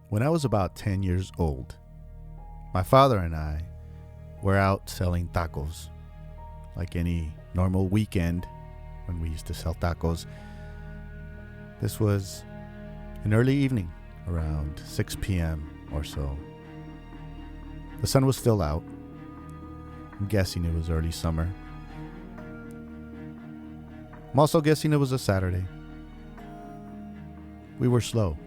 When I was about 10 years old, my father and I were out selling tacos. Like any normal weekend when we used to sell tacos. This was an early evening, around 6 p.m. or so. The sun was still out. I'm guessing it was early summer. I'm also guessing it was a Saturday. We were slow.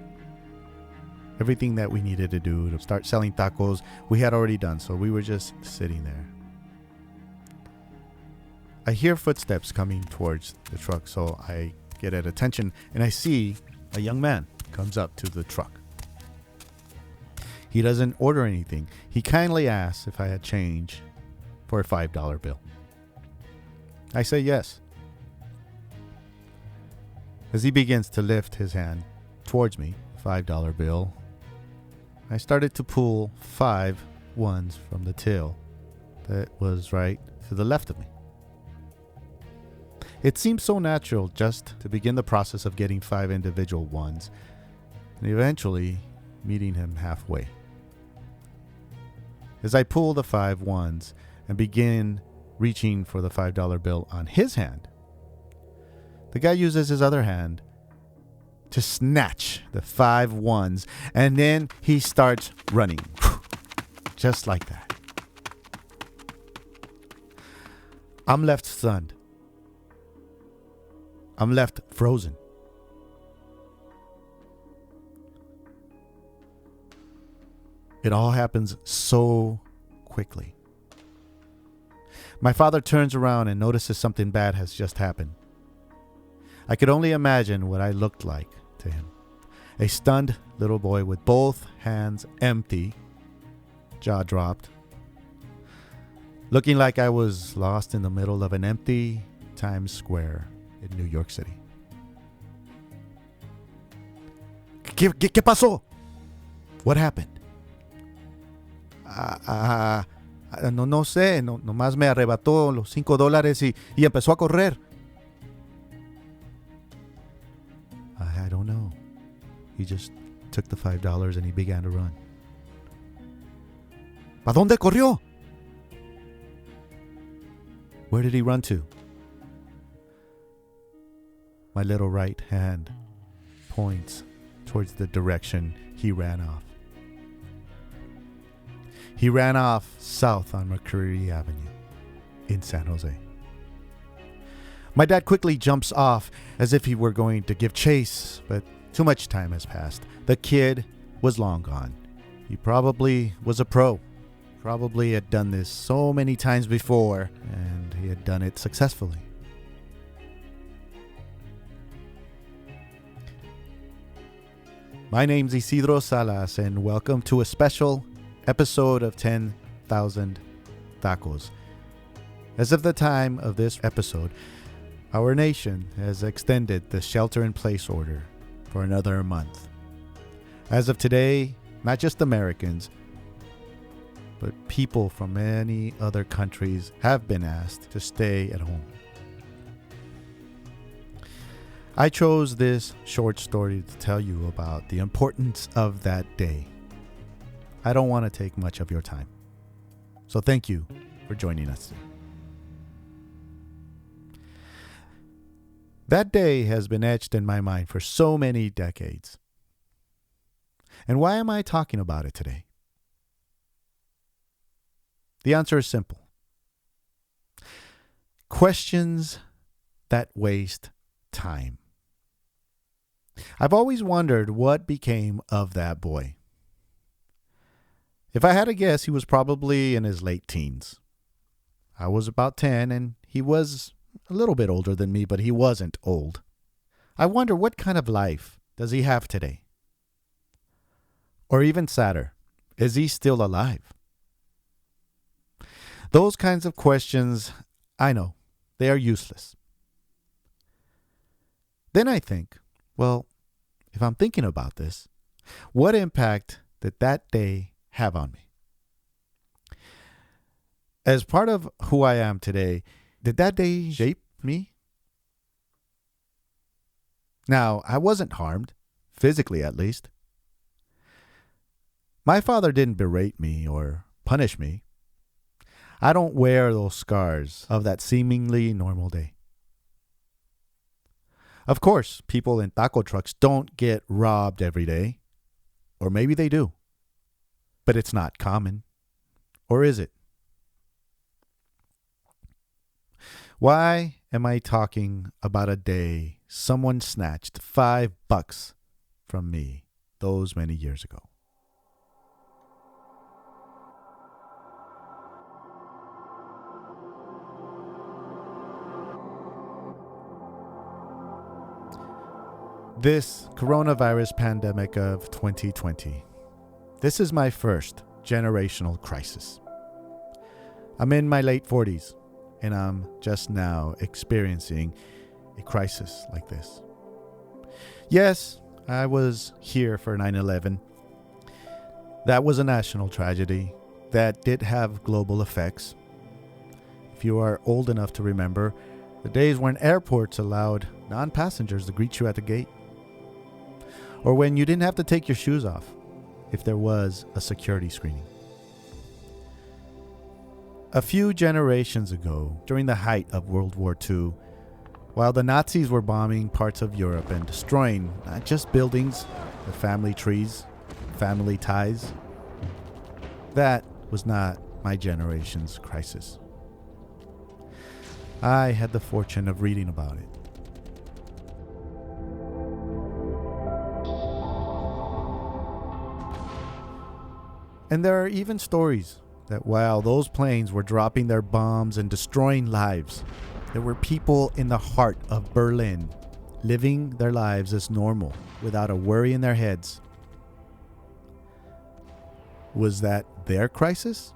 Everything that we needed to do to start selling tacos, we had already done, so we were just sitting there. I hear footsteps coming towards the truck, so I get at attention, and I see a young man comes up to the truck. He doesn't order anything. He kindly asks if I had change for a $5 bill. I say yes. As he begins to lift his hand towards me, $5 bill, I started to pull 5 ones from the till that was right to the left of me. It seemed so natural just to begin the process of getting 5 individual ones and eventually meeting him halfway. As I pull the 5 ones and begin reaching for the $5 bill on his hand, the guy uses his other hand to snatch the 5 ones, and then he starts running. Just like that. I'm left stunned. I'm left frozen. It all happens so quickly. My father turns around and notices something bad has just happened. I could only imagine what I looked like to him. A stunned little boy with both hands empty, jaw dropped, looking like I was lost in the middle of an empty Times Square in New York City. ¿Qué pasó? What happened? No sé, nomás me arrebató los $5 y empezó a correr. I don't know. He just took the $5 and he began to run. ¿Pa dónde corrió? Where did he run to? My little right hand points towards the direction he ran off. He ran off south on McCreary Avenue in San Jose. My dad quickly jumps off as if he were going to give chase, but too much time has passed. The kid was long gone. He probably was a pro. Probably had done this so many times before, and he had done it successfully. My name's Isidro Salas, and welcome to a special episode of 10,000 Tacos. As of the time of this episode, our nation has extended the shelter-in-place order for another month. As of today, not just Americans, but people from many other countries have been asked to stay at home. I chose this short story to tell you about the importance of that day. I don't want to take much of your time, so thank you for joining us today. That day has been etched in my mind for so many decades. And why am I talking about it today? The answer is simple. Questions that waste time. I've always wondered what became of that boy. If I had to guess, he was probably in his late teens. I was about 10, and he was a little bit older than me, but he wasn't old. I wonder, what kind of life does he have today? Or even sadder, is he still alive? Those kinds of questions, I know, they are useless. Then I think, well, if I'm thinking about this, what impact did that day have on me? As part of who I am today, did that day shape me? Now, I wasn't harmed, physically at least. My father didn't berate me or punish me. I don't wear those scars of that seemingly normal day. Of course, people in taco trucks don't get robbed every day. Or maybe they do. But it's not common. Or is it? Why am I talking about a day someone snatched $5 from me those many years ago? This coronavirus pandemic of 2020, this is my first generational crisis. I'm in my late 40s, and I'm just now experiencing a crisis like this. Yes, I was here for 9/11. That was a national tragedy that did have global effects. If you are old enough to remember, the days when airports allowed non-passengers to greet you at the gate. Or when you didn't have to take your shoes off if there was a security screening. A few generations ago, during the height of World War II, while the Nazis were bombing parts of Europe and destroying not just buildings, but family trees, family ties, that was not my generation's crisis. I had the fortune of reading about it. And there are even stories that while those planes were dropping their bombs and destroying lives, there were people in the heart of Berlin living their lives as normal without a worry in their heads. Was that their crisis?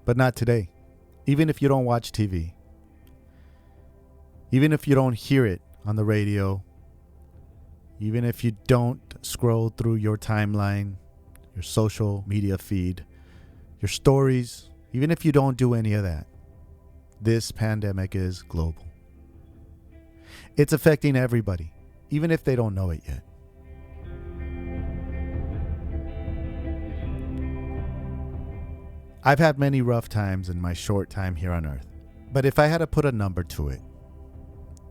But not today. Even if you don't watch TV. Even if you don't hear it on the radio. Even if you don't scroll through your timeline, your social media feed, your stories, even if you don't do any of that, this pandemic is global. It's affecting everybody, even if they don't know it yet. I've had many rough times in my short time here on Earth, but if I had to put a number to it,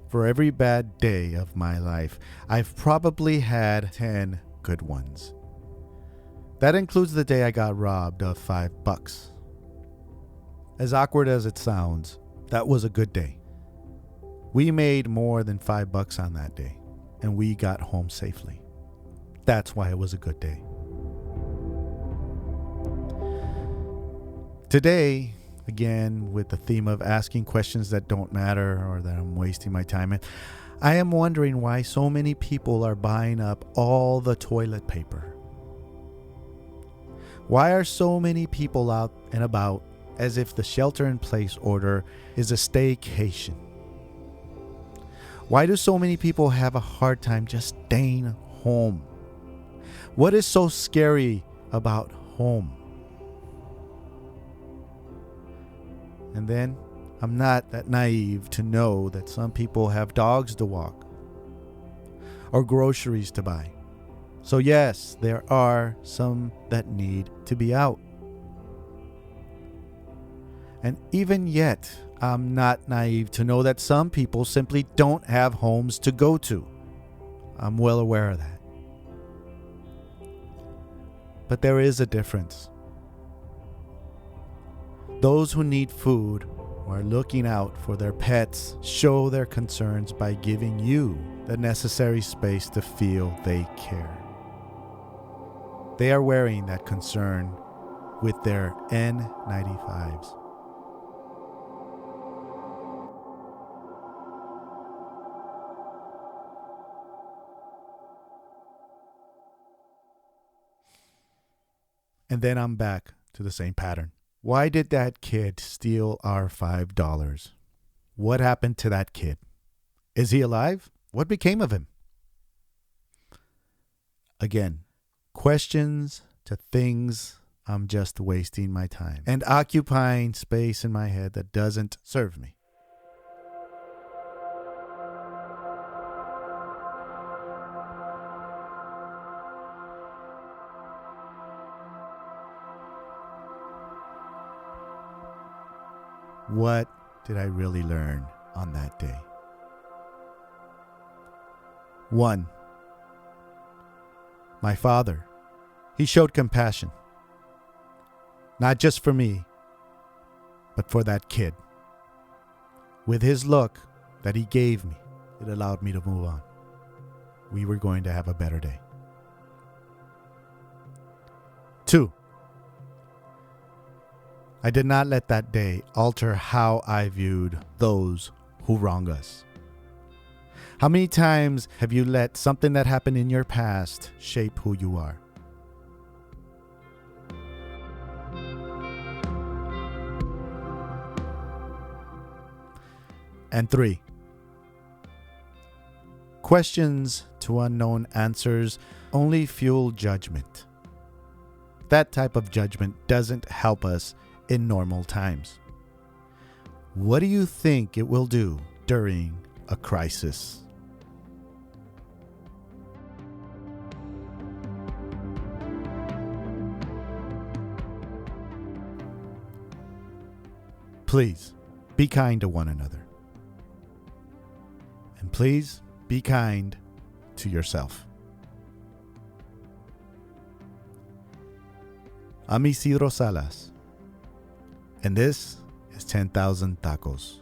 for every bad day of my life, I've probably had 10 good ones. That includes the day I got robbed of $5. As awkward as it sounds, that was a good day. We made more than $5 on that day, and we got home safely. That's why it was a good day. Today, again, with the theme of asking questions that don't matter or that I'm wasting my time in, I am wondering why so many people are buying up all the toilet paper. Why are so many people out and about as if the shelter-in-place order is a staycation? Why do so many people have a hard time just staying home? What is so scary about home? And then, I'm not that naive to know that some people have dogs to walk or groceries to buy. So yes, there are some that need to be out. And even yet, I'm not naive to know that some people simply don't have homes to go to. I'm well aware of that. But there is a difference. Those who need food or are looking out for their pets show their concerns by giving you the necessary space to feel they care. They are wearing that concern with their N95s. And then I'm back to the same pattern. Why did that kid steal our $5? What happened to that kid? Is he alive? What became of him? Again, questions to things I'm just wasting my time and occupying space in my head that doesn't serve me. What did I really learn on that day? 1. My father, he showed compassion. Not just for me, but for that kid. With his look that he gave me, it allowed me to move on. We were going to have a better day. 2. I did not let that day alter how I viewed those who wrong us. How many times have you let something that happened in your past shape who you are? And 3. Questions to unknown answers only fuel judgment. That type of judgment doesn't help us in normal times. What do you think it will do during a crisis? Please be kind to one another. And please be kind to yourself. I'm Isidro Salas, and this is 10,000 Tacos.